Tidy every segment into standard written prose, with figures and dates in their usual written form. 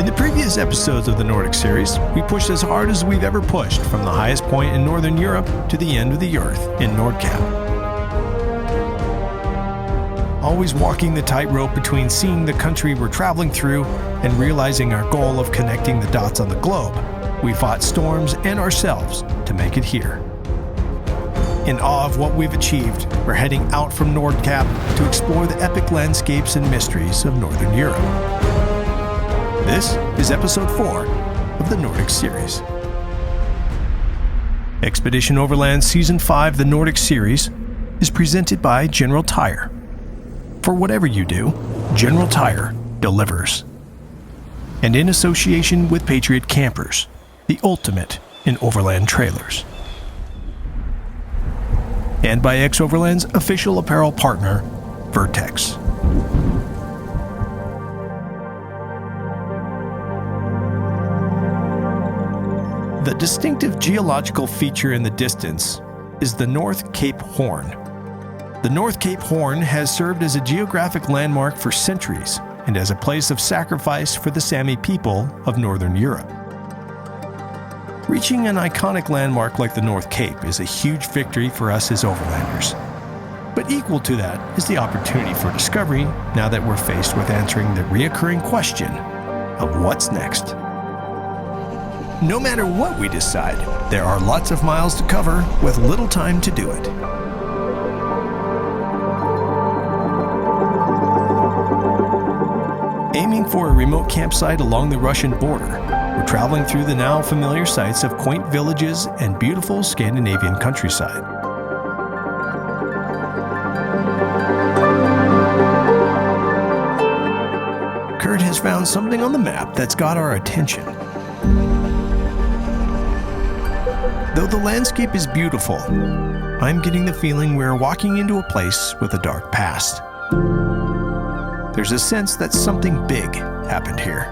the previous episodes of the Nordic series, we pushed as hard as we've ever pushed from the highest point in Northern Europe to the end of the Earth in Nordkapp. Always walking the tightrope between seeing the country we're traveling through and realizing our goal of connecting the dots on the globe, we fought storms and ourselves to make it here. In awe of what we've achieved, we're heading out from Nordkapp to explore the epic landscapes and mysteries of Northern Europe. This is episode 4 of the Nordic series. Expedition Overland Season 5, the Nordic series, is presented by General Tire. For whatever you do, General Tire delivers. And in association with Patriot Campers, the ultimate in overland trailers. And by Overland's official apparel partner, Vertex. The distinctive geological feature in the distance is the North Cape Horn. The North Cape Horn has served as a geographic landmark for centuries and as a place of sacrifice for the Sami people of Northern Europe. Reaching an iconic landmark like the North Cape is a huge victory for us as overlanders. But equal to that is the opportunity for discovery now that we're faced with answering the reoccurring question of what's next. No matter what we decide, there are lots of miles to cover with little time to do it. Aiming for a remote campsite along the Russian border, we're traveling through the now familiar sights of quaint villages and beautiful Scandinavian countryside. Kurt has found something on the map that's got our attention. Though the landscape is beautiful, I'm getting the feeling we're walking into a place with a dark past. There's a sense that something big happened here.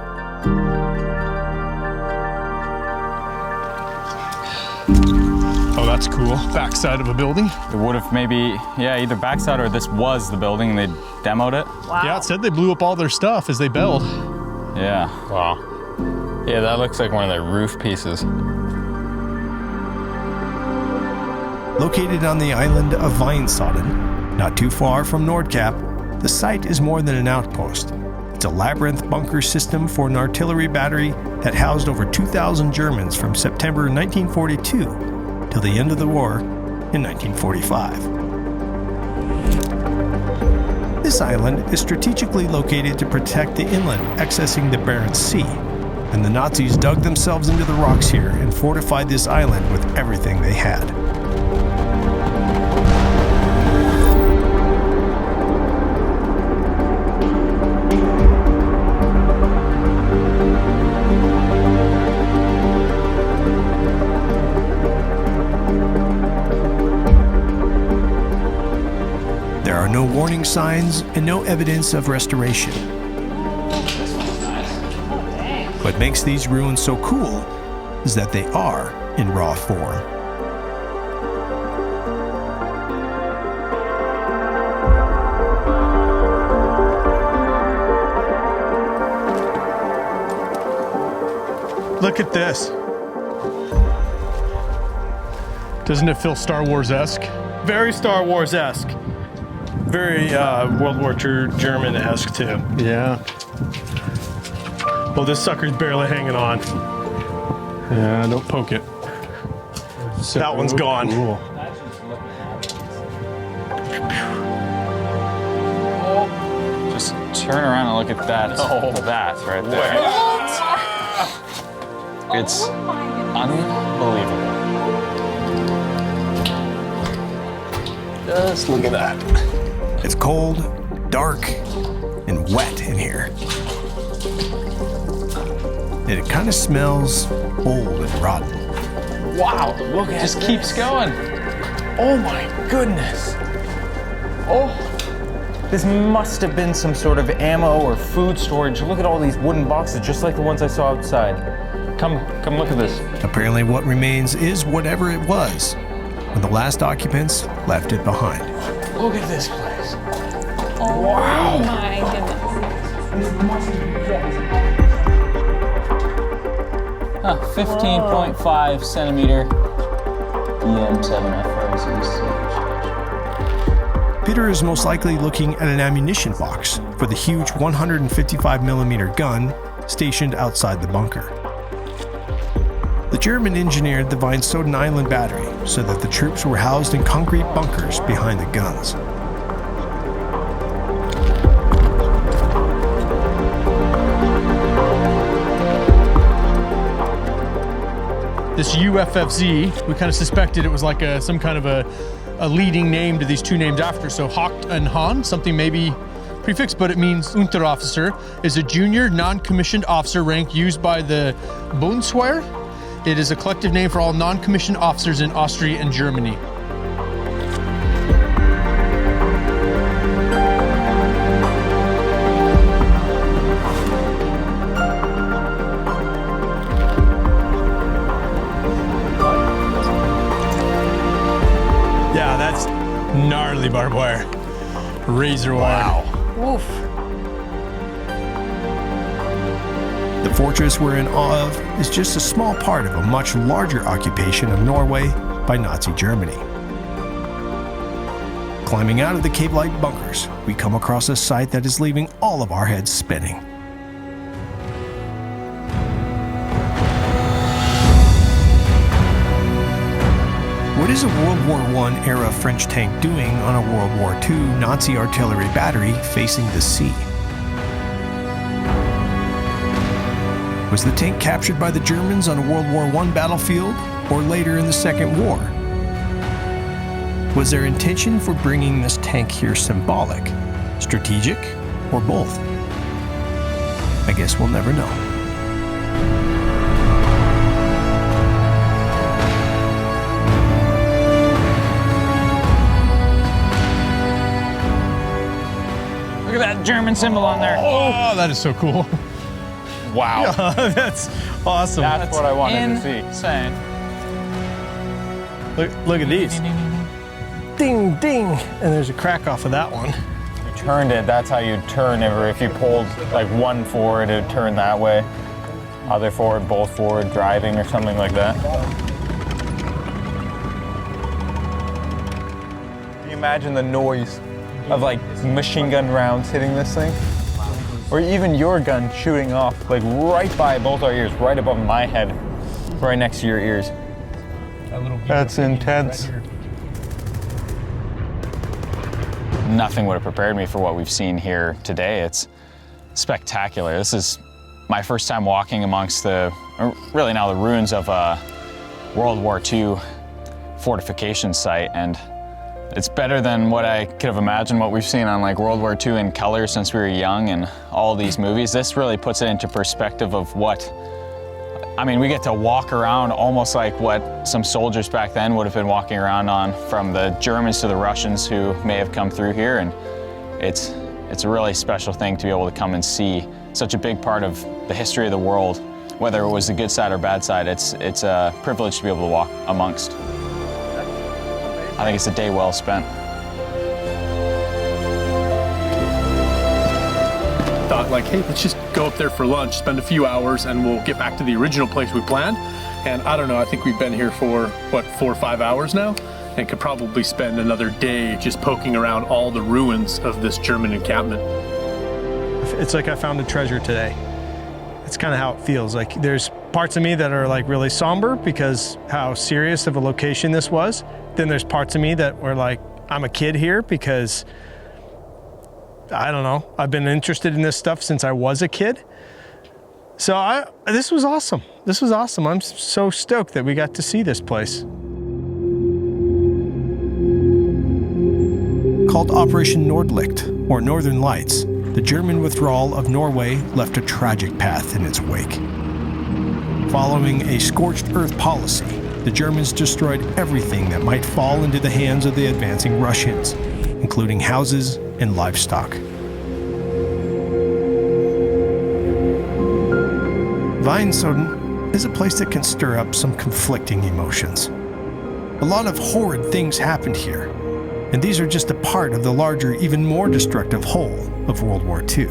Oh, that's cool. Backside of a building. It would have maybe, either backside or this was the building and they demoed it. Wow. Yeah, it said they blew up all their stuff as they built. Yeah. Wow. Yeah, that looks like one of their roof pieces. Located on the island of Vine Soden, not too far from Nordkapp, the site is more than an outpost. It's a labyrinth bunker system for an artillery battery that housed over 2,000 Germans from September 1942 till the end of the war in 1945. This island is strategically located to protect the inland accessing the Barents Sea, and the Nazis dug themselves into the rocks here and fortified this island with everything they had. There are no warning signs and no evidence of restoration. What makes these ruins so cool is that they are in raw form. Look at this. Doesn't it feel Star Wars-esque? Very Star Wars-esque. Very World War II German-esque too. Yeah. Well, this sucker's barely hanging on. Yeah, don't poke it. That one's gone. Cool. Just turn around and look at that. Oh, that right there. It's unbelievable. Just look at that. It's cold, dark, and wet in here. And it kind of smells old and rotten. Wow, look at it. Just keeps going. Oh my goodness. Oh, this must have been some sort of ammo or food storage. Look at all these wooden boxes, just like the ones I saw outside. Come look at this. Apparently what remains is whatever it was when the last occupants left it behind. Look at this place. Oh Wow. my goodness. 15.5 centimeter EM7FRZ. Peter is most likely looking at an ammunition box for the huge 155mm gun stationed outside the bunker. The German engineered the Vine Soden Island battery so that the troops were housed in concrete bunkers behind the guns. This UFFZ, we kind of suspected it was like some kind of a leading name to these two names after. So Haupt and Han, something maybe prefixed, but it means Unterofficer, is a junior non-commissioned officer rank used by the Bundeswehr. It is a collective name for all non-commissioned officers in Austria and Germany. Yeah, that's gnarly barbed wire. Razor wire. Wow. Oof. The fortress we're in awe of is just a small part of a much larger occupation of Norway by Nazi Germany. Climbing out of the cave-like bunkers, we come across a sight that is leaving all of our heads spinning. What is a World War I era French tank doing on a World War II Nazi artillery battery facing the sea? Was the tank captured by the Germans on a World War I battlefield or later in the Second War? Was their intention for bringing this tank here symbolic, strategic, or both? I guess we'll never know. Look at that German symbol on there. Oh, that is so cool. Wow. That's awesome. That's what I wanted to see. Insane. Look at these. Ding, ding. And there's a crack off of that one. You turned it, that's how you turn it. Or if you pulled like one forward, it would turn that way. Other forward, both forward, driving or something like that. Can you imagine the noise of like machine gun rounds hitting this thing? Or even your gun shooting off like right by both our ears, right above my head, right next to your ears. That's intense. Nothing would have prepared me for what we've seen here today. It's spectacular. This is my first time walking amongst really now the ruins of a World War II fortification site, and it's better than what I could have imagined what we've seen on like World War II in color since we were young and all these movies. This really puts it into perspective of what, I mean, we get to walk around almost like what some soldiers back then would have been walking around on, from the Germans to the Russians who may have come through here. And it's a really special thing to be able to come and see such a big part of the history of the world, whether it was the good side or bad side. It's a privilege to be able to walk amongst. I think it's a day well spent. Thought like, hey, let's just go up there for lunch, spend a few hours, and we'll get back to the original place we planned. And I don't know, I think we've been here for, what, 4 or 5 hours now? And could probably spend another day just poking around all the ruins of this German encampment. It's like I found a treasure today. It's kind of how it feels. Like there's parts of me that are like really somber because how serious of a location this was. Then there's parts of me that were like, I'm a kid here because, I don't know, I've been interested in this stuff since I was a kid. So this was awesome. This was awesome. I'm so stoked that we got to see this place. Called Operation Nordlicht, or Northern Lights, the German withdrawal of Norway left a tragic path in its wake. Following a scorched earth policy, the Germans destroyed everything that might fall into the hands of the advancing Russians, including houses and livestock. Vine Soden is a place that can stir up some conflicting emotions. A lot of horrid things happened here, and these are just a part of the larger, even more destructive whole of World War II.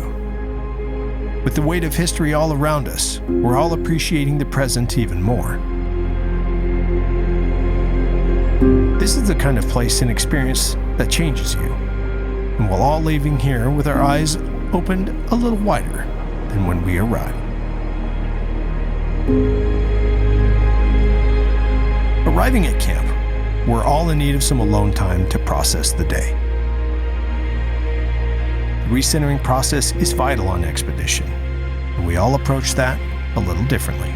With the weight of history all around us, we're all appreciating the present even more. This is the kind of place and experience that changes you, and we're all leaving here with our eyes opened a little wider than when we arrived. Arriving at camp, we're all in need of some alone time to process the day. The recentering process is vital on expedition, and we all approach that a little differently.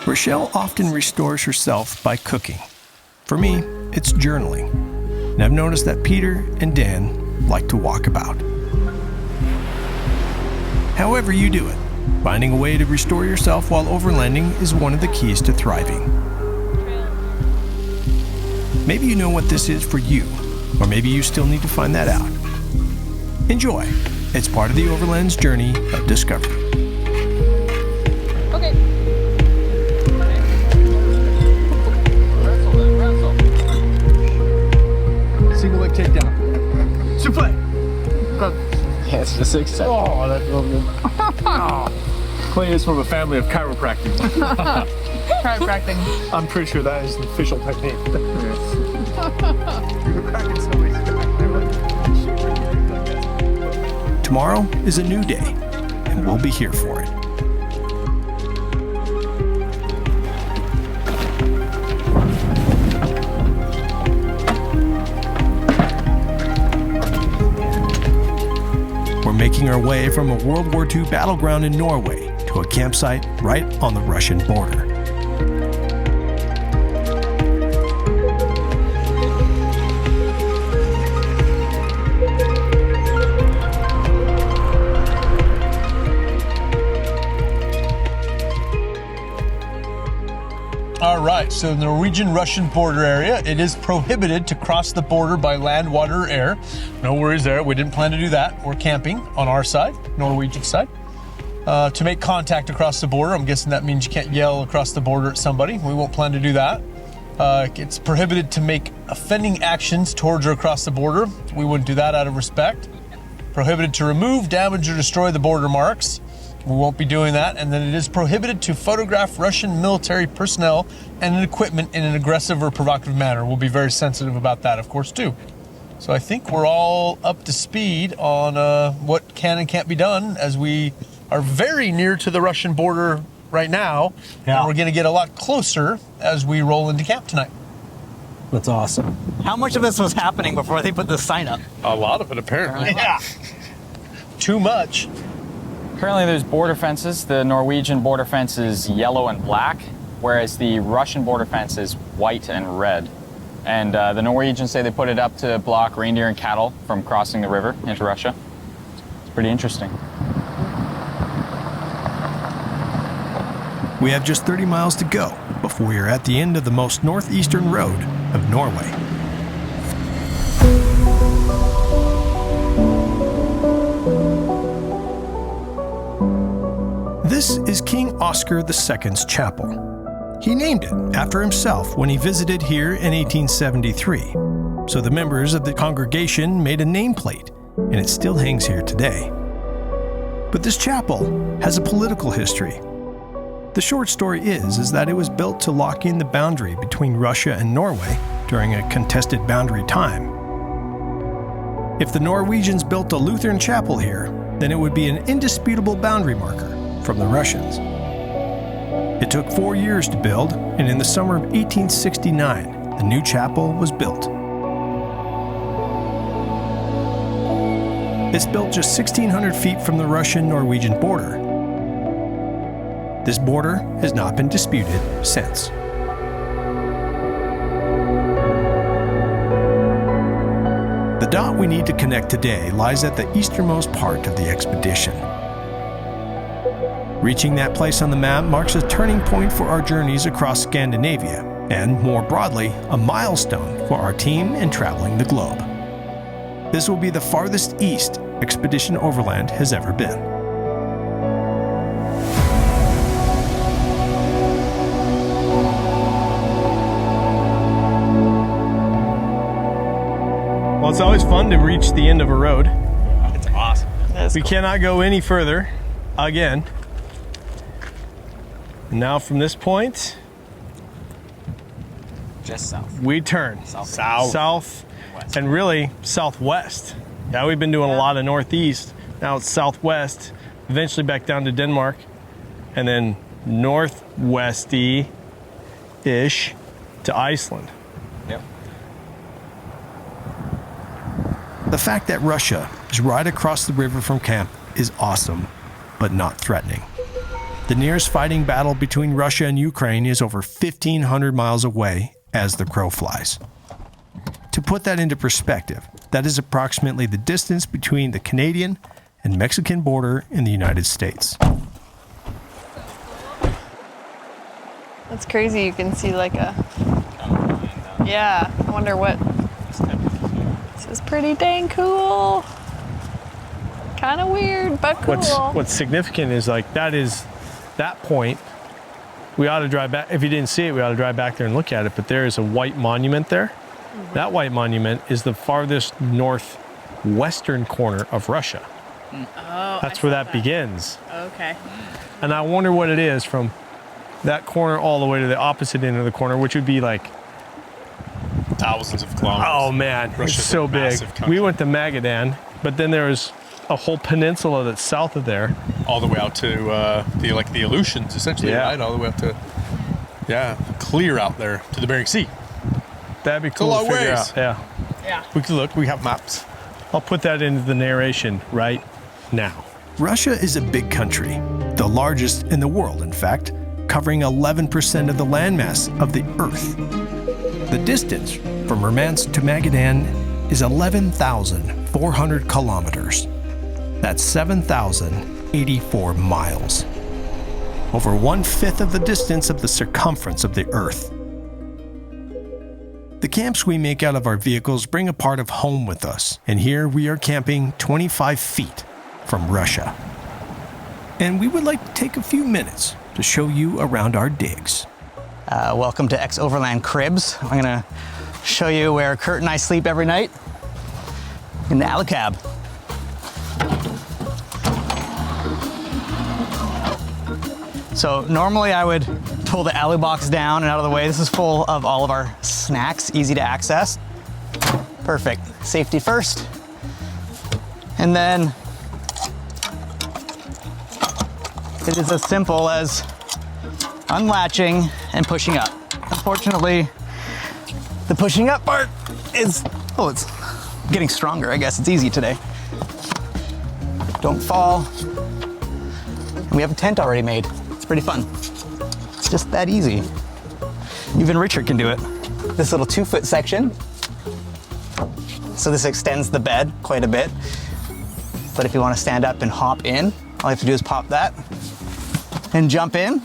Rochelle often restores herself by cooking. For me, it's journaling, and I've noticed that Peter and Dan like to walk about. However you do it, finding a way to restore yourself while overlanding is one of the keys to thriving. Maybe you know what this is for you, or maybe you still need to find that out. Enjoy. It's part of the Overland's journey of discovery. Single leg takedown. Souffle. Yeah, it's just exciting. Oh, that's real good. Clay is from a family of chiropractic. Chiropractic. I'm pretty sure that is the official technique. Tomorrow is a new day, and we'll be here for it. We're making our way from a World War II battleground in Norway to a campsite right on the Russian border. All right, so the Norwegian Russian border area, it is prohibited to cross the border by land, water, or air. No worries there, we didn't plan to do that. We're camping on our side, Norwegian side. To make contact across the border, I'm guessing that means you can't yell across the border at somebody. We won't plan to do that. It's prohibited to make offending actions towards or across the border. We wouldn't do that out of respect. Prohibited to remove, damage, or destroy the border marks. We won't be doing that. And then it is prohibited to photograph Russian military personnel and equipment in an aggressive or provocative manner. We'll be very sensitive about that, of course, too. So I think we're all up to speed on what can and can't be done, as we are very near to the Russian border right now. Yeah. And we're going to get a lot closer as we roll into camp tonight. That's awesome. How much of this was happening before they put the sign up? A lot of it, apparently. Yeah. Too much. Currently there's border fences. The Norwegian border fence is yellow and black, whereas the Russian border fence is white and red. And the Norwegians say they put it up to block reindeer and cattle from crossing the river into Russia. It's pretty interesting. We have just 30 miles to go before we are at the end of the most northeastern road of Norway. This is King Oscar II's chapel. He named it after himself when he visited here in 1873. So the members of the congregation made a nameplate, and it still hangs here today. But this chapel has a political history. The short story is that it was built to lock in the boundary between Russia and Norway during a contested boundary time. If the Norwegians built a Lutheran chapel here, then it would be an indisputable boundary marker from the Russians. It took 4 years to build, and in the summer of 1869, the new chapel was built. It's built just 1,600 feet from the Russian-Norwegian border. This border has not been disputed since. The dot we need to connect today lies at the easternmost part of the expedition. Reaching that place on the map marks a turning point for our journeys across Scandinavia, and more broadly, a milestone for our team in traveling the globe. This will be the farthest east Expedition Overland has ever been. Well, it's always fun to reach the end of a road. It's awesome. We cannot go any further again. And now from this point, Just south. we turn south and really southwest. Yeah, we've been doing a lot of northeast. Now it's southwest, eventually back down to Denmark, and then northwesty-ish to Iceland. Yep. The fact that Russia is right across the river from camp is awesome, but not threatening. The nearest fighting battle between Russia and Ukraine is over 1,500 miles away as the crow flies. To put that into perspective, that is approximately the distance between the Canadian and Mexican border in the United States. That's crazy. You can see like a... Yeah, I wonder what... This is pretty dang cool. Kind of weird, but cool. What's significant is like that point. We ought to drive back. If you didn't see it, we ought to drive back there and look at it. But there is a white monument there. Mm-hmm. That white monument is the farthest northwestern corner of Russia. Oh, that's where that begins. Okay. And I wonder what it is from that corner all the way to the opposite end of the corner, which would be like Thousands of kilometers. Oh man, Russia's it's so a big. massive country. We went to Magadan, but then there's a whole peninsula that's south of there. All the way out to the Aleutians, essentially, Yeah. right? All the way up to, clear out there to the Bering Sea. That'd be cool a to long figure ways. out. Yeah. Yeah. We could look, we have maps. I'll put that into the narration right now. Russia is a big country, the largest in the world, in fact, covering 11% of the landmass of the Earth. The distance from Murmansk to Magadan is 11,400 kilometers. That's 7,084 miles. Over 1/5 of the distance of the circumference of the Earth. The camps we make out of our vehicles bring a part of home with us, and here we are camping 25 feet from Russia. And we would like to take a few minutes to show you around our digs. Welcome to Overland Cribs. I'm gonna show you where Kurt and I sleep every night in the alley cab. So normally I would pull the alley box down and out of the way. This is full of all of our snacks, easy to access. Perfect. Safety first. And then it is as simple as unlatching and pushing up. Unfortunately, the pushing up part is, it's getting stronger, I guess. It's easy today. Don't fall. And we have a tent already made. It's pretty fun. It's just that easy. Even Richard can do it. This little 2-foot section. So this extends the bed quite a bit. But if you want to stand up and hop in, all you have to do is pop that and jump in.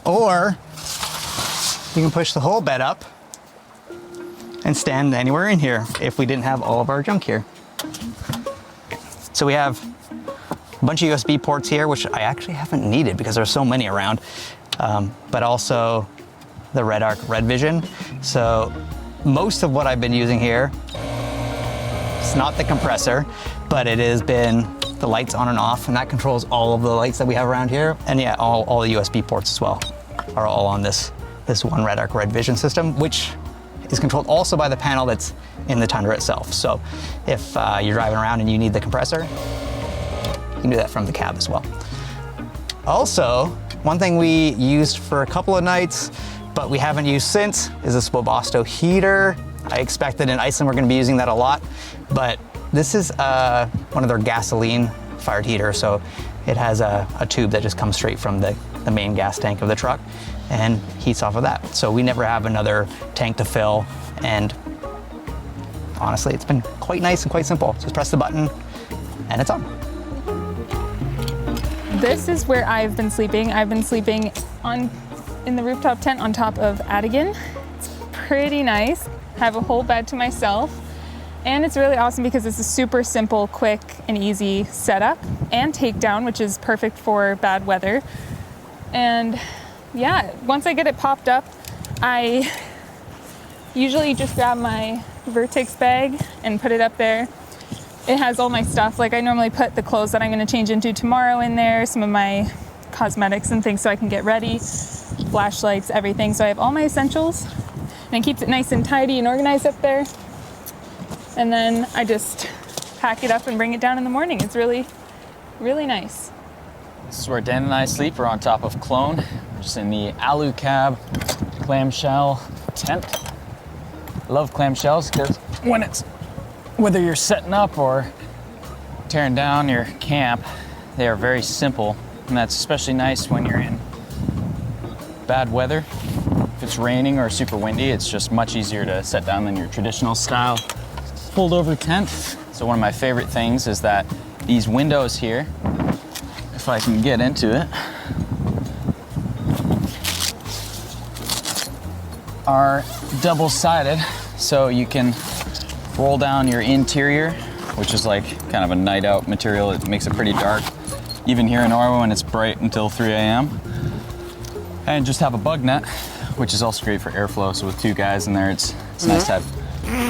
Or you can push the whole bed up and stand anywhere in here if we didn't have all of our junk here. So we have a bunch of USB ports here, which I actually haven't needed because there's so many around, but also the Red Arc Red Vision. So most of what I've been using here, it's not the compressor, but it has been the lights on and off, and that controls all of the lights that we have around here. And yeah, all the USB ports as well are all on this one Red Arc Red Vision system, which is controlled also by the panel that's in the Tundra itself. So if you're driving around and you need the compressor, you can do that from the cab as well. Also, one thing we used for a couple of nights, but we haven't used since, is a Swobosto heater. I expect that in Iceland we're gonna be using that a lot, but this is one of their gasoline fired heaters. So it has a tube that just comes straight from the main gas tank of the truck and heats off of that. So we never have another tank to fill, and honestly, it's been quite nice and quite simple. Just press the button and it's on. This is where I've been sleeping. I've been sleeping in the rooftop tent on top of Adigan. It's pretty nice. I have a whole bed to myself. And it's really awesome because it's a super simple, quick, and easy setup and takedown, which is perfect for bad weather. And yeah, once I get it popped up, I usually just grab my Vertex bag and put it up there. It has all my stuff. Like I normally put the clothes that I'm gonna change into tomorrow in there, some of my cosmetics and things so I can get ready, flashlights, everything. So I have all my essentials and it keeps it nice and tidy and organized up there. And then I just pack it up and bring it down in the morning. It's really, really nice. This is where Dan and I sleep. We're on top of Clone. We're just in the alu cab clamshell tent. I love clamshells because whether you're setting up or tearing down your camp, they are very simple. And that's especially nice when you're in bad weather. If it's raining or super windy, it's just much easier to set down than your traditional style fold over tent. So one of my favorite things is that these windows here, if I can get into it, are double-sided, so you can roll down your interior, which is like kind of a night out material. It makes it pretty dark, even here in Norway when it's bright until 3 a.m. And just have a bug net, which is also great for airflow. So with 2 guys in there, it's nice to have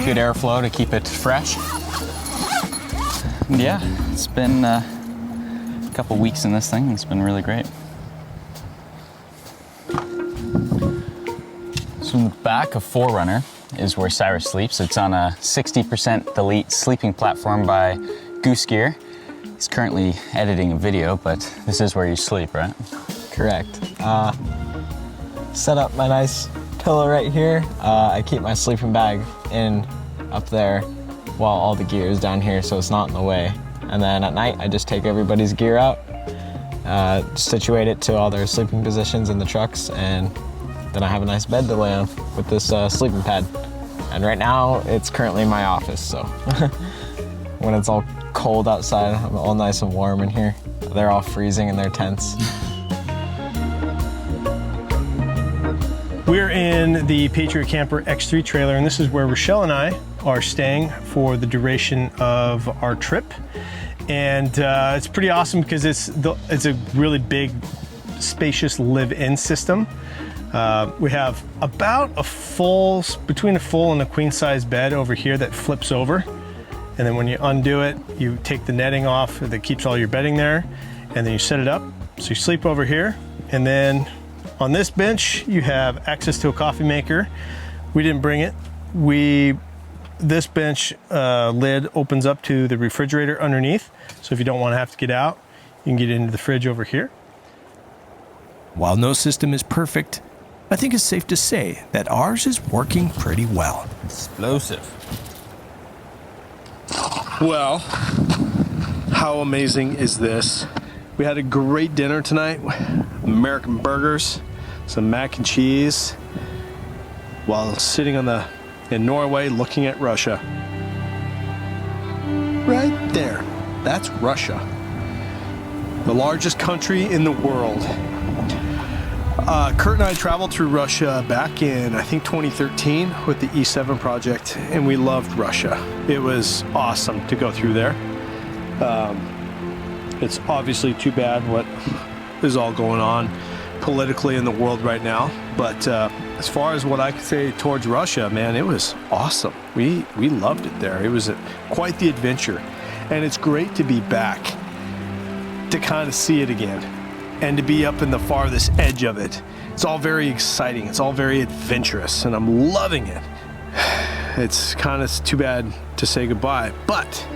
good airflow to keep it fresh. And yeah, it's been a couple weeks in this thing. It's been really great. So in the back of Forerunner is where Cyrus sleeps. It's on a 60% delete sleeping platform by Goose Gear. He's currently editing a video, but this is where you sleep, right? Correct. Set up my nice pillow right here. I keep my sleeping bag up there while all the gear is down here, so it's not in the way. And then at night, I just take everybody's gear out, situate it to all their sleeping positions in the trucks, and then I have a nice bed to lay on with this sleeping pad. And right now, it's currently in my office, so when it's all cold outside, I'm all nice and warm in here. They're all freezing in their tents. We're in the Patriot Camper X3 trailer, and this is where Rochelle and I are staying for the duration of our trip. And it's pretty awesome because it's a really big, spacious live-in system. We have about between a full and a queen size bed over here that flips over. And then when you undo it, you take the netting off that keeps all your bedding there, and then you set it up. So you sleep over here. And then on this bench, you have access to a coffee maker. We didn't bring it. This bench lid opens up to the refrigerator underneath. So if you don't want to have to get out, you can get into the fridge over here. While no system is perfect, I think it's safe to say that ours is working pretty well. Explosive. Well, how amazing is this? We had a great dinner tonight. American burgers, some mac and cheese, while sitting in Norway looking at Russia. Right there, that's Russia. The largest country in the world. Kurt and I traveled through Russia back in, I think, 2013 with the E7 project, and we loved Russia. It was awesome to go through there. It's obviously too bad what is all going on politically in the world right now, but as far as what I could say towards Russia, man, it was awesome. We loved it there. It was quite the adventure, and it's great to be back to kind of see it again and to be up in the farthest edge of it. It's all very exciting. It's all very adventurous, and I'm loving it. It's kind of too bad to say goodbye, but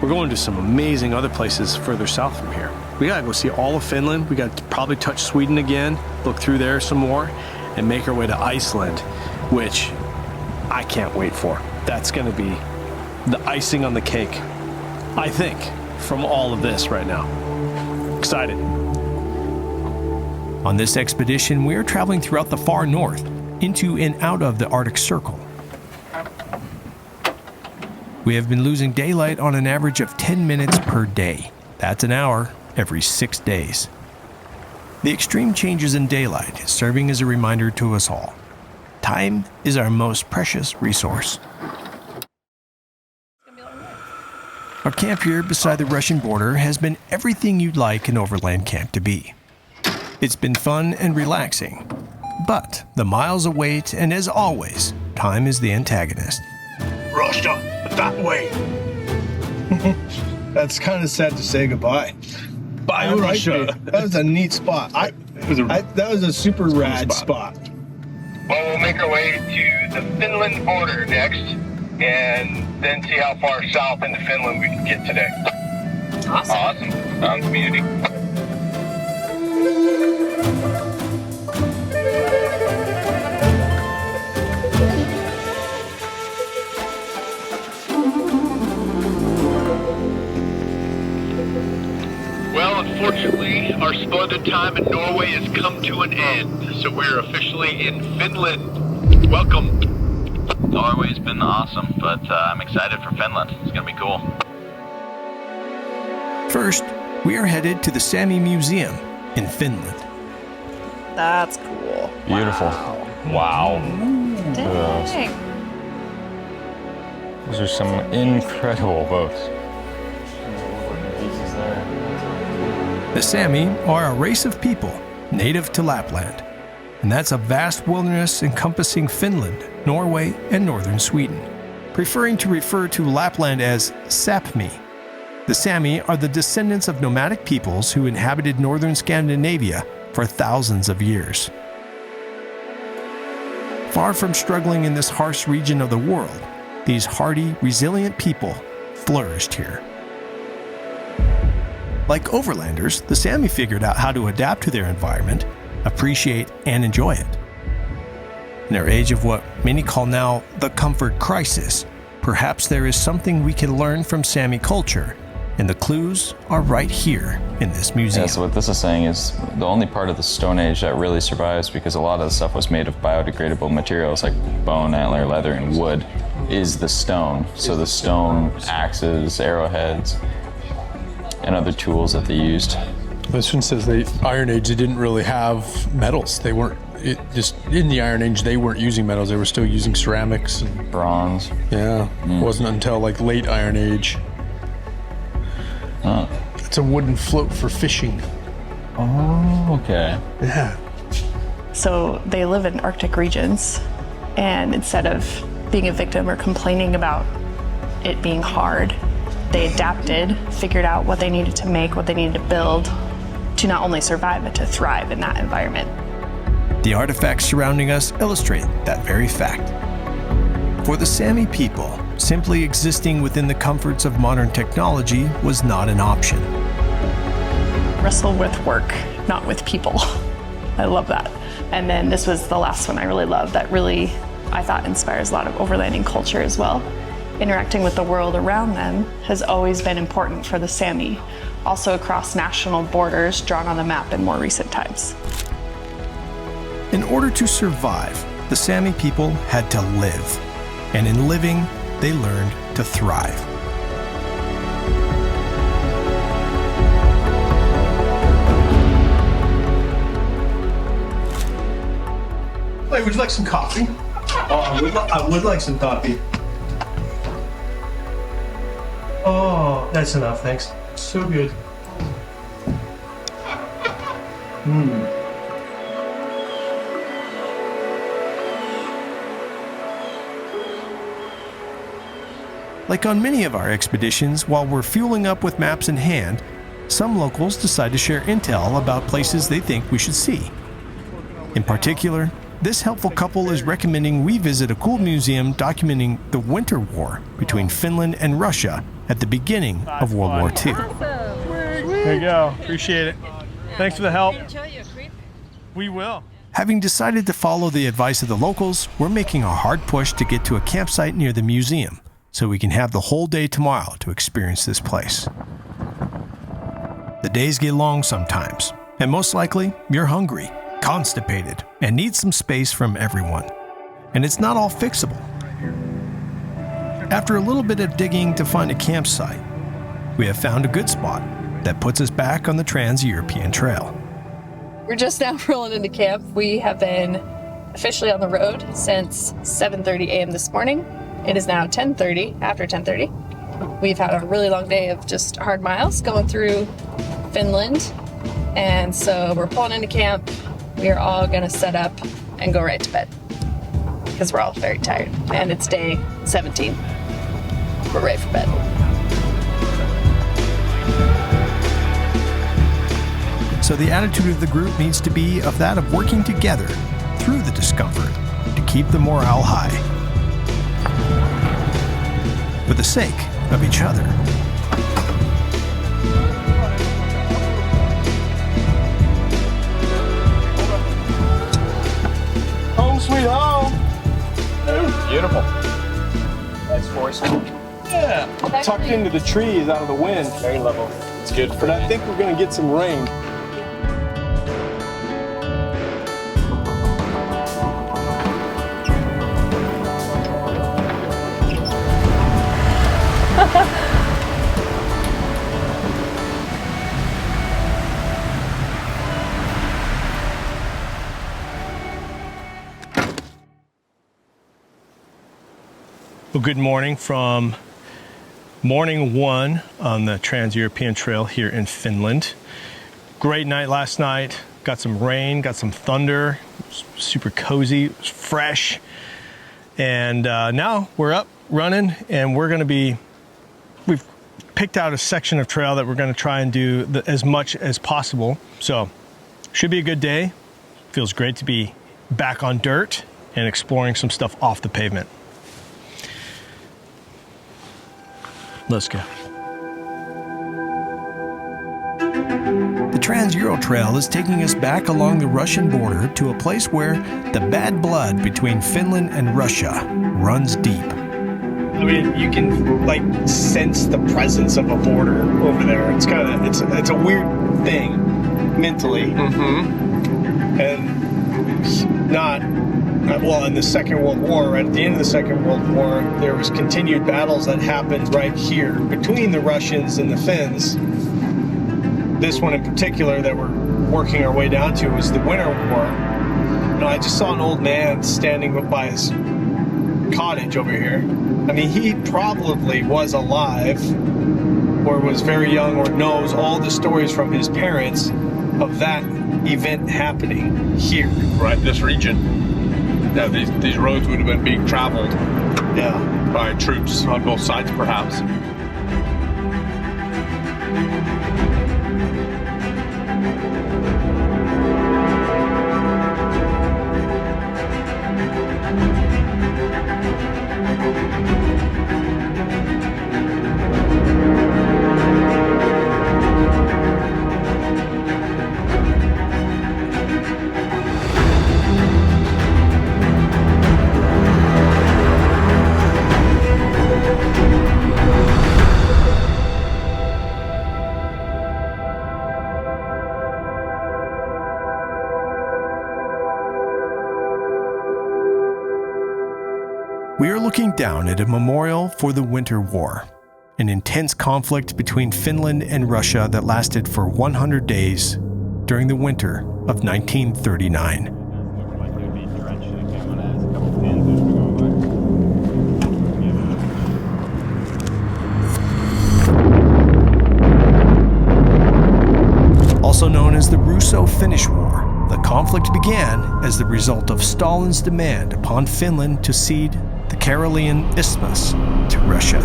we're going to some amazing other places further south from here. We gotta go see all of Finland. We gotta probably touch Sweden again, look through there some more, and make our way to Iceland, which I can't wait for. That's gonna be the icing on the cake, I think, from all of this right now. Excited. On this expedition, we are traveling throughout the far north, into and out of the Arctic Circle. We have been losing daylight on an average of 10 minutes per day. That's an hour every 6 days. The extreme changes in daylight is serving as a reminder to us all. Time is our most precious resource. Our camp here beside the Russian border has been everything you'd like an overland camp to be. It's been fun and relaxing, but the miles await, and as always, time is the antagonist. Russia, that way. That's kind of sad to say goodbye. Bye, Russia. That was a neat spot. That was a super rad spot. Well, we'll make our way to the Finland border next, and then see how far south into Finland we can get today. Awesome. Community. Well, unfortunately, our splendid time in Norway has come to an end, so we're officially in Finland. Welcome. Norway's been awesome, but I'm excited for Finland. It's gonna be cool. First, we are headed to the Sami Museum in Finland. That's cool. Beautiful. Wow. Dang. Those are some incredible boats. The Sami are a race of people native to Lapland, and that's a vast wilderness encompassing Finland, Norway, and northern Sweden. Preferring to refer to Lapland as Sapmi, the Sami are the descendants of nomadic peoples who inhabited northern Scandinavia for thousands of years. Far from struggling in this harsh region of the world, these hardy, resilient people flourished here. Like overlanders, the Sami figured out how to adapt to their environment, appreciate and enjoy it. In our age of what many call now the comfort crisis, perhaps there is something we can learn from Sami culture, and the clues are right here in this museum. Yeah, so what this is saying is the only part of the Stone Age that really survives, because a lot of the stuff was made of biodegradable materials like bone, antler, leather, and wood, is the stone. So the stone axes, arrowheads, and other tools that they used. This one says the Iron Age, they didn't really have metals. They weren't, in the Iron Age, they weren't using metals. They were still using ceramics and bronze. Yeah, it wasn't until like late Iron Age. Huh. It's a wooden float for fishing. Oh, okay. Yeah. So they live in Arctic regions, and instead of being a victim or complaining about it being hard, they adapted, figured out what they needed to make, what they needed to build to not only survive, but to thrive in that environment. The artifacts surrounding us illustrate that very fact. For the Sami people, simply existing within the comforts of modern technology was not an option. Wrestle with work, not with people. I love that. And then this was the last one I really loved that really, I thought, inspires a lot of overlanding culture as well. Interacting with the world around them has always been important for the Sami, also across national borders drawn on the map in more recent times. In order to survive, the Sami people had to live, and in living, they learned to thrive. Hey, would you like some coffee? Oh, I would like some coffee. Oh, that's enough, thanks. So good. Like on many of our expeditions, while we're fueling up with maps in hand, some locals decide to share intel about places they think we should see. In particular, this helpful couple is recommending we visit a cool museum documenting the Winter War between Finland and Russia at the beginning of World War II. There you go. Appreciate it. Thanks for the help. We will. Having decided to follow the advice of the locals, we're making a hard push to get to a campsite near the museum so we can have the whole day tomorrow to experience this place. The days get long sometimes, and most likely you're hungry, constipated, and need some space from everyone. And it's not all fixable. After a little bit of digging to find a campsite, we have found a good spot that puts us back on the Trans-European Trail. We're just now rolling into camp. We have been officially on the road since 7:30 a.m. this morning. It is now 10:30, after 10:30. We've had a really long day of just hard miles going through Finland. And so we're pulling into camp. We are all gonna set up and go right to bed because we're all very tired. And it's day 17. we're ready for bed. So the attitude of the group needs to be of that of working together through the discomfort to keep the morale high. For the sake of each other. Home sweet home. Beautiful. Nice forest. Yeah. Tucked into the trees out of the wind. Very level. It's good for But I think we're gonna get some rain. Well, good morning from morning one on the Trans-European Trail here in Finland. Great night last night. Got some rain, got some thunder. It was super cozy, it was fresh. And now we're up, running, and we've picked out a section of trail that we're gonna try and do as much as possible. So, should be a good day. Feels great to be back on dirt and exploring some stuff off the pavement. Let's go. The Trans-Euro Trail is taking us back along the Russian border to a place where the bad blood between Finland and Russia runs deep. I mean, you can like sense the presence of a border over there. It's kind of it's a weird thing mentally. And not well, in the Second World War, at the end of the Second World War, there was continued battles that happened right here between the Russians and the Finns. This one in particular that we're working our way down to was the Winter War. And I just saw an old man standing by his cottage over here. I mean, he probably was alive or was very young or knows all the stories from his parents of that event happening here. Right, this region. Yeah, these roads would have been being traveled by troops on both sides, perhaps. We are looking down at a memorial for the Winter War, an intense conflict between Finland and Russia that lasted for 100 days during the winter of 1939. Also known as the Russo-Finnish War, the conflict began as the result of Stalin's demand upon Finland to cede the Karelian Isthmus to Russia.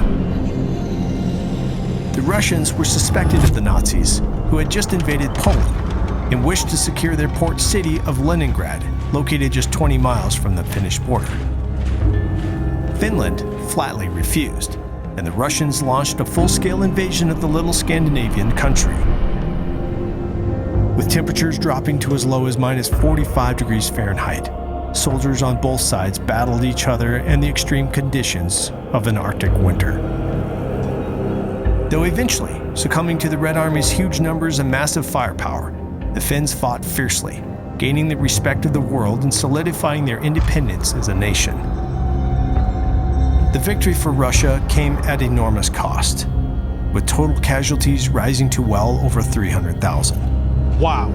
The Russians were suspected of the Nazis, who had just invaded Poland and wished to secure their port city of Leningrad, located just 20 miles from the Finnish border. Finland flatly refused, and the Russians launched a full-scale invasion of the little Scandinavian country. With temperatures dropping to as low as minus 45 degrees Fahrenheit, soldiers on both sides battled each other and the extreme conditions of an Arctic winter. Though eventually succumbing to the Red Army's huge numbers and massive firepower, the Finns fought fiercely, gaining the respect of the world and solidifying their independence as a nation. The victory for Russia came at enormous cost, with total casualties rising to well over 300,000. Wow.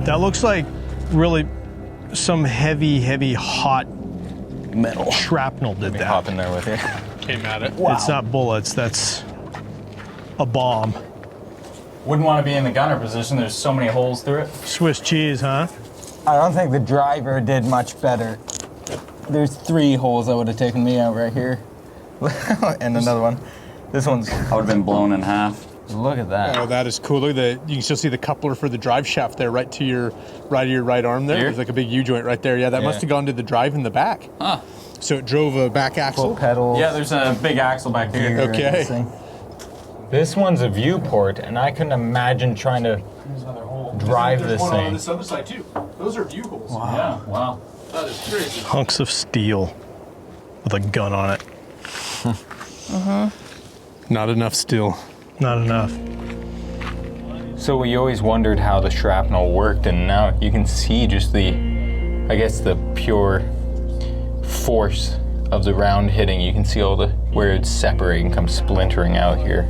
That looks like really some heavy, hot Metal. shrapnel did that. Hop in there with you. Came at it. Wow. It's not bullets, that's a bomb. Wouldn't want to be in the gunner position. There's so many holes through it. Swiss cheese, huh? I don't think the driver did much better. There's 3 holes that would have taken me out right here. And another one. This one's. I would have been blown in half. Look at that. Oh, that is cool. Look at that. You can still see the coupler for the drive shaft there, right to your right arm there. Here? There's like a big U-joint right there. Yeah, that must have gone to the drive in the back. Huh. So it drove a back axle. Full pedals. Yeah, there's a big axle back here. Okay. This one's a viewport, and I couldn't imagine trying to drive this There's one on thing. this other side too. Those are view holes. Wow. Yeah, wow. That is crazy. Hunks of steel with a gun on it. Not enough steel. Not enough. So we always wondered how the shrapnel worked, and now you can see just the, I guess, the pure force of the round hitting. You can see all the, where it's separating, come splintering out here.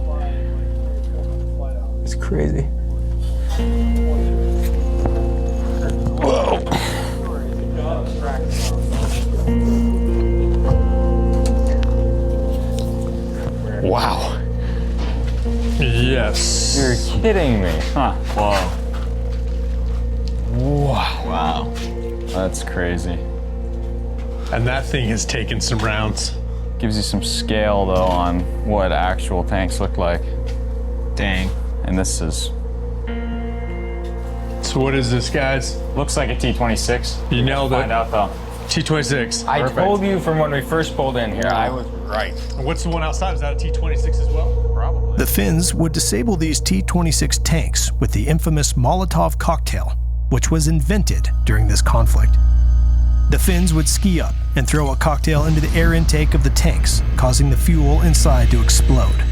It's crazy. Whoa. Wow. Yes. You're kidding me. Huh. Whoa. Wow. Wow. That's crazy. And that thing has taken some rounds. Gives you some scale though on what actual tanks look like. Dang. And this is So what is this, guys? looks like a T-26. You nailed Find it. out though. T-26. I told you from when we first pulled in here, I was right. And what's the one outside? Is that a T-26 as well? Probably. The Finns would disable these T-26 tanks with the infamous Molotov cocktail, which was invented during this conflict. The Finns would ski up and throw a cocktail into the air intake of the tanks, causing the fuel inside to explode,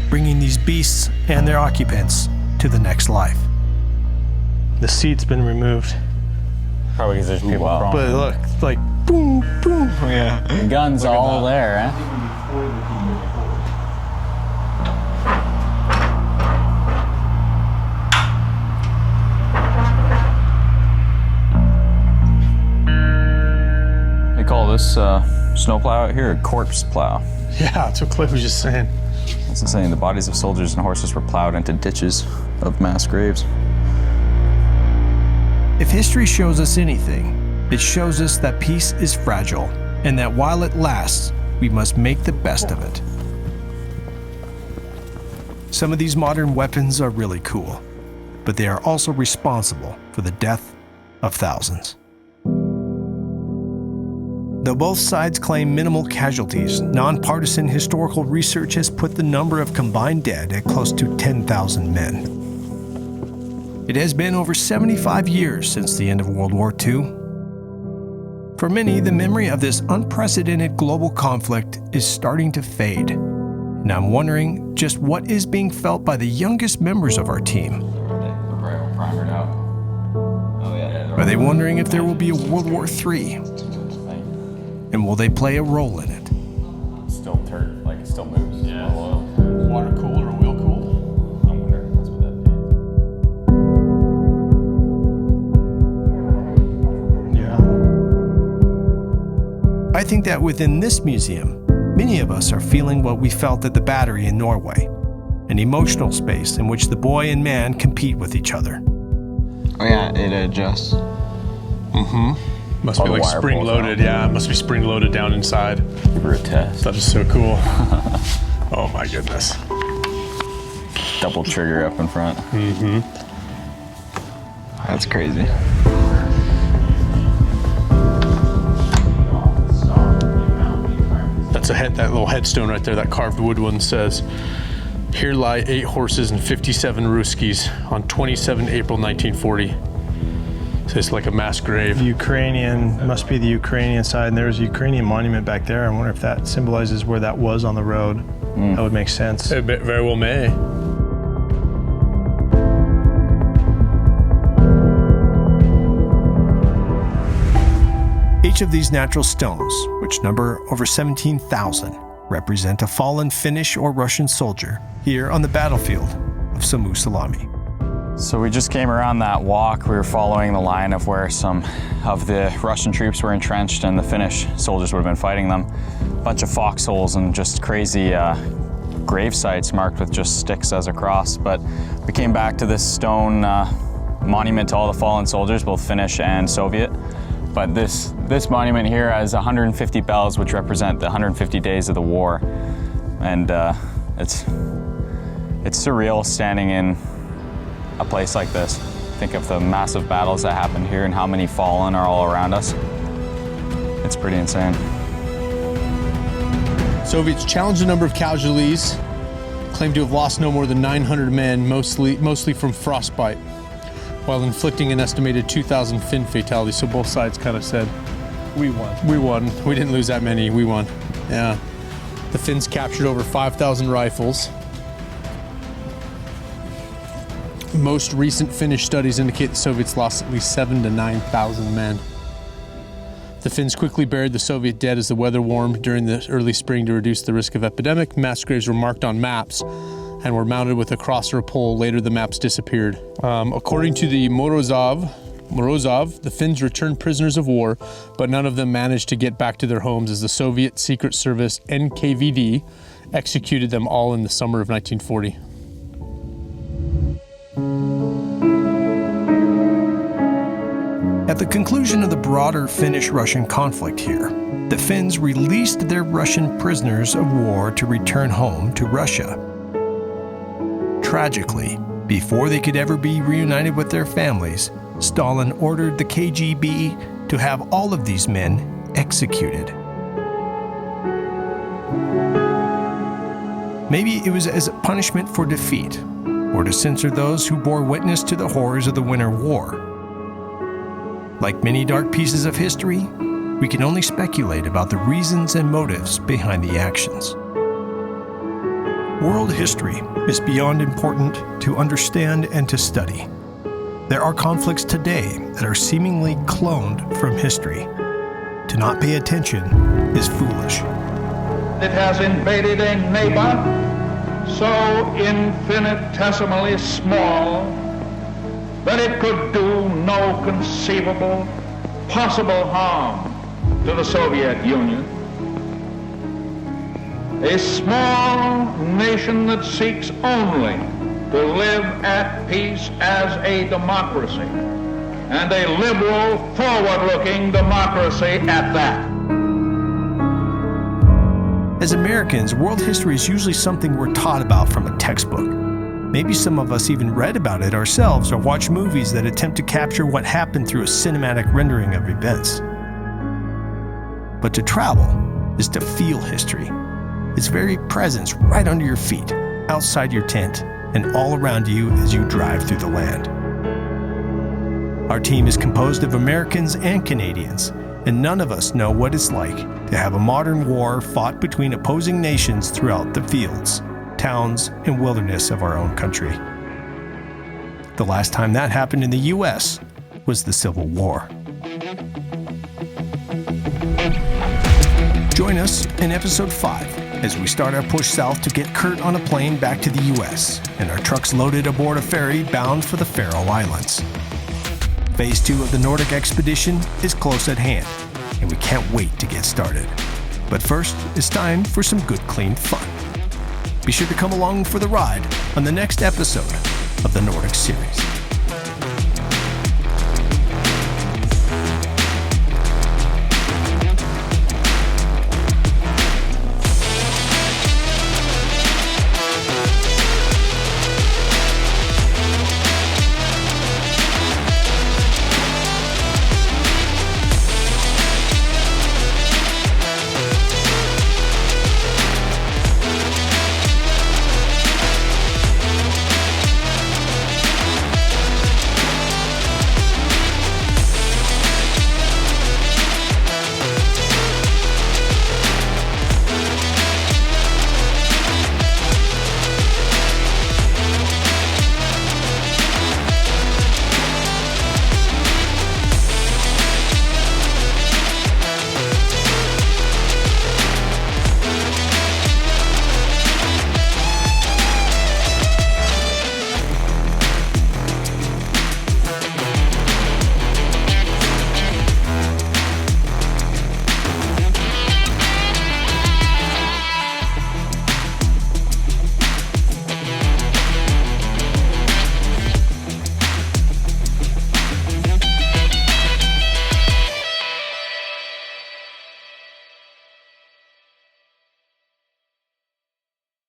bringing these beasts and their occupants to the next life. The seat's been removed. Probably because there's people crawling. But look, it's like boom, boom. Yeah. Guns all there, eh? They call this snowplow out here a corpse plow. Yeah, that's what Clay was just saying. It's insane. The bodies of soldiers and horses were plowed into ditches of mass graves. If history shows us anything, it shows us that peace is fragile, and that while it lasts, we must make the best of it. Some of these modern weapons are really cool, but they are also responsible for the death of thousands. Though both sides claim minimal casualties, nonpartisan historical research has put the number of combined dead at close to 10,000 men. It has been over 75 years since the end of World War II. For many, the memory of this unprecedented global conflict is starting to fade. And I'm wondering just what is being felt by the youngest members of our team. Are they wondering if there will be a World War III? And will they play a role in it? Still turd, like it still moves. Yeah. Water cooled or wheel cooled? I wonder if that's what that means. I think that within this museum, many of us are feeling what we felt at the Battery in Norway, an emotional space in which the boy and man compete with each other. Oh yeah, it adjusts. Must be like spring loaded. Yeah, it must be spring loaded down inside. Give her a test. That is so cool. Oh my goodness. Double trigger up in front. That's crazy. That's that little headstone right there, that carved wood one says, "Here lie 8 horses and 57 Ruskies on 27 April 1940. So it's like a mass grave. Ukrainian, must be the Ukrainian side, and there's a Ukrainian monument back there. I wonder if that symbolizes where that was on the road. That would make sense. It very well may. Each of these natural stones, which number over 17,000, represent a fallen Finnish or Russian soldier here on the battlefield of Suomussalmi. So we just came around that walk. We were following the line of where some of the Russian troops were entrenched and the Finnish soldiers would have been fighting them. A bunch of foxholes and just crazy grave sites marked with just sticks as a cross. But we came back to this stone monument to all the fallen soldiers, both Finnish and Soviet. But this monument here has 150 bells, which represent the 150 days of the war. And it's surreal standing in a place like this. Think of the massive battles that happened here and how many fallen are all around us. It's pretty insane. Soviets challenged a number of casualties, claimed to have lost no more than 900 men, mostly from frostbite, while inflicting an estimated 2,000 Finn fatalities. So both sides kind of said, we won. We won. We didn't lose that many. We won. Yeah. The Finns captured over 5,000 rifles. Most recent Finnish studies indicate the Soviets lost at least 7,000 to 9,000 men. The Finns quickly buried the Soviet dead as the weather warmed during the early spring to reduce the risk of epidemic. Mass graves were marked on maps and were mounted with a cross or a pole. Later, the maps disappeared. According to the Morozov, the Finns returned prisoners of war, but none of them managed to get back to their homes as the Soviet Secret Service NKVD executed them all in the summer of 1940. At the conclusion of the broader Finnish-Russian conflict here, the Finns released their Russian prisoners of war to return home to Russia. Tragically, before they could ever be reunited with their families, Stalin ordered the KGB to have all of these men executed. Maybe it was as a punishment for defeat, or to censor those who bore witness to the horrors of the Winter War. Like many dark pieces of history, we can only speculate about the reasons and motives behind the actions. World history is beyond important to understand and to study. There are conflicts today that are seemingly cloned from history. To not pay attention is foolish. It has invaded a neighbor so infinitesimally small that it could do no conceivable, possible harm to the Soviet Union. A small nation that seeks only to live at peace as a democracy, and a liberal, forward-looking democracy at that. As Americans, world history is usually something we're taught about from a textbook. Maybe some of us even read about it ourselves or watched movies that attempt to capture what happened through a cinematic rendering of events. But to travel is to feel history. Its very presence right under your feet, outside your tent, and all around you as you drive through the land. Our team is composed of Americans and Canadians, and none of us know what it's like to have a modern war fought between opposing nations throughout the fields, towns, and wilderness of our own country. The last time that happened in the U.S. was the Civil War. Join us in episode 5 as we start our push south to get Kurt on a plane back to the U.S. and our trucks loaded aboard a ferry bound for the Faroe Islands. Phase 2 of the Nordic expedition is close at hand, and we can't wait to get started. But first, it's time for some good, clean fun. Be sure to come along for the ride on the next episode of the Nordic series.